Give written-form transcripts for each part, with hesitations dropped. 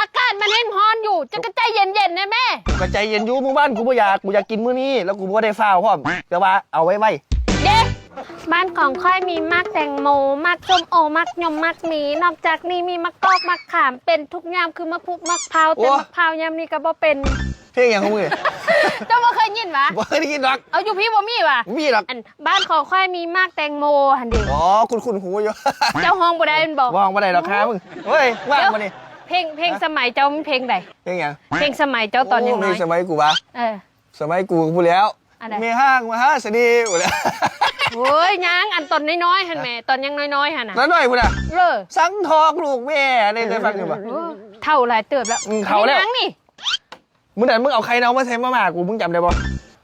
อากาศมันเย็นร้อนอยู่จะกระใจเย็นๆนะแม่กระใจเย็นอยู่มื้อบ้านกูบ่อยากกินมื้อนี้แล้วกูบ่ได้ฟ้าวพร้อมแต่ว่าเอาไว้เด็กบ้านของค่อยมีมักแตงโมมักส้มโอมักยมมักหมีนอกจากนี้มีมะกอกมะขามเป็นทุกยามคือมะพร้าวมะพร้าวแต่มะพร้าวยามนี้ก็บ่เป็นเพลงอย่างของมึงเจ้าบ่เคยยินวะบ่เคยได้ยินหรอกเอาอยู่พี่บ่มีวะมีหรอกบ้านของค่อยมีมักแตงโมหั่นดิอ๋อคุณหูอยู่เจ้าห้องบ่ได้มันบอกห้องบ่ได้หรอกครับมึงเฮ้ยว่างบ่นี่เพลงสมัยเจ้ามันเพลงใดเพลงหยังเพลงสมัยเจ้าตอนยังน้อยสมัยกูวะสมัยกูพูดแล้วมีห้างมหาเสน่ห์พูดแล้วโอ้ยยังอันตอนน้อยๆหั่นแม่ตอนยังน้อยๆหั่นน่ะน้อยพูดอ่ะสังทองลูกแม่ได้เคยฟังอยู่ป่ะเท่าหลายเติบแล้วเท่าแล้วนี่มึงเอาไข่เน่ามาใส่มาม่ากูมึงจำได้ป่ะ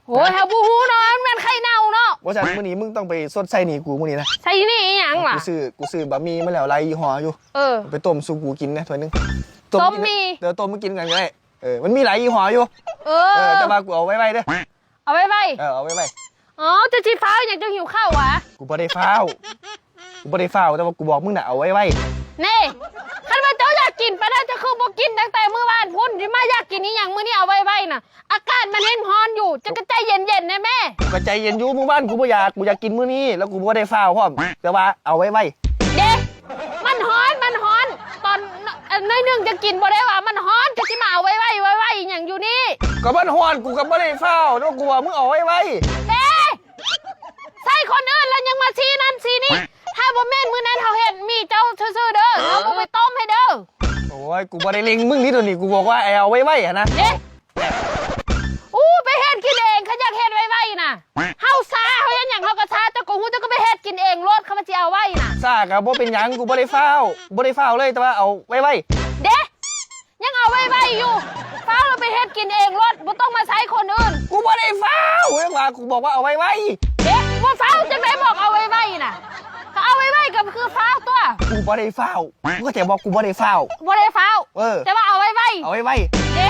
โอ้ยเฮาบ่ฮู้เนาะมันเป็นไข่เน่าเนาะบ่ใช่มื้อนี้มึงต้องไปสดใส่นี่กูมื้อนี้นะใส่นี่อีหยังล่ะกูซื้อบะหมี่มาแล้วหลายยี่ห้ออยู่ไปต้มซุปกูกินนะถ้วยนึงต้มมีเดี๋ยวต้มมากินกันก็ได้มันมีหลายยี่ห้ออยู่แต่ว่ากูเอาไว้เด้อเอาไว้เอาไว้อ๋อจะจีฟ้าอยากจะหิวข้าววะกูบ่ได้ฟ้าวแต่ว่ากูบอกมึงน่ะเอาไว้นี่คันว่าเจ้าอยากกินไปได้จะคือบ่กินตั้งแต่มื้อวานพุ่นที่มาอยากกินนี่อย่างมื้อนี้เอาไว้น่ะอากาศมันเย็นร้อนอยู่จะกระใจเย็นๆนะแม่กระใจเย็นอยู่มื้อบ้านกูบ่อยากกินมื้อนี้แล้วกูบ่ได้ฟ้าวพร้อมแต่ว่าเอาไว้เด็กมันร้อนตอนน้อยนึงจะกินบ่ได้ว่ามันร้อนจะสิมาเอาไว้อย่างอยู่นี่ก็มันร้อนกูก็บ่ได้ฟ้าวแล้วกูว่ามึงเอาไว้เด้ใส่คนอื่นแล้วยังมาซีนั่นซีนี่ถ้าบ่แม่นมื้อนั้นเฮาเฮ็ดมีเจ้าซื่อๆเด้อเฮาบ่ไปต้มให้เด้อโอ้ยกูบ่ได้เล็งมึงนี่ตัวนี้กูบอกว่าเอาไว้นะเด้ไปเฮ็ดกินเองเขาอยากเฮ็ดไว้น่ะเฮาซาเฮาอย่างหยังเฮาก็ซาเจ้าก็ฮู้เจ้าก็ไปเฮ็ดกินเองโลดเขามาสิเอาไว้น่ะซาก็บ่เป็นหยังกูบ่ได้ฟ้าวเลยแต่ว่าเอาไว้เด้ยังเอาไว้อยู่ฟ้าวเราไปเฮ็ดกินเองโลดบ่ต้องมาใช้คนอื่นกูบ่ได้ฟ้าวเว้ยว่ากูบอกว่าเอาไว้เด้บ่ฟ้าวจังได๋บอกเอาไว้น่ะก็เอาไว้ก็คือฟ้าวตัวกูบ่ได้ฟ้าวมึงก็จะบอกกูบ่ได้ฟ้าวแต่ว่าเอาไว้เด้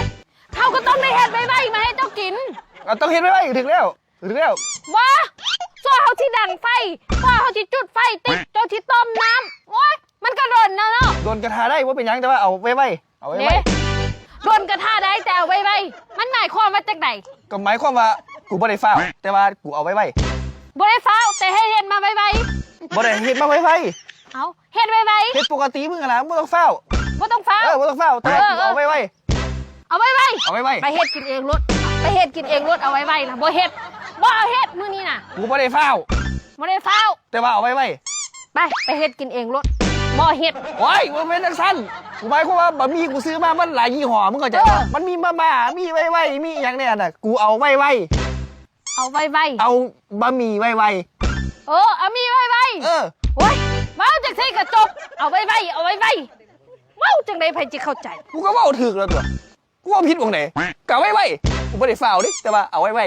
เขาก็ต้องได้เฮ็ดไว้มาให้เจ้ากินต้องเฮ็ดไว้ถึงแล้วว้าซัวเขาที่ดังไฟว่าเขาที่จุดไฟติดเจ้าที่ต้มน้ำโอ๊ยมันก็โดนนะเนาะโดนกระทาได้ว่าเป็นยังแต่ว่าเอาไว้โดนกระทาได้แต่เอาไว้มันหมายความว่าจังไดก็หมายความว่ากูบ่ได้ฟ้าวแต่ว่ากูเอาไว้บ่ได้ฟ้าวแต่ให้เฮ็ดมาไว้บ่ได้เฮ็ดมาไว้เอาเฮ็ดไว้เฮ็ดปกติมึงล่ะบ่ต้องฟ้าวบ่ต้องฟ้าวแต่กูเอาไว้ไปเฮ็ดกินเองรถเอาไว้นะบ่เอาเฮ็ดมื้อนี้น่ะกูบ่ได้ฟ้าวแต่ว่าเอาไว้ไปเฮ็ดกินเองรถบ่เฮ็ดโอ้ยบ่เป็นจังซั่นกูหมายความว่าบะหมี่กูซื้อมามันหลายยี่ห้อมึงเข้าใจป่ะมันมีมาม่ามีไว้มีหยังเนี่ยน่ะกูเอาไว้เอาบะหมี่ไว้เอามีไว้โอ้ยเว้าจังซี่ก็จบเอาไว้เว้าจังได๋ไผสิเข้าใจกูก็เว้าถูกแล้วตัวกูว่าผิดตรงไหนก็ไว้กูบ่ได้ฟ้าวดิแต่ว่าเอาไว้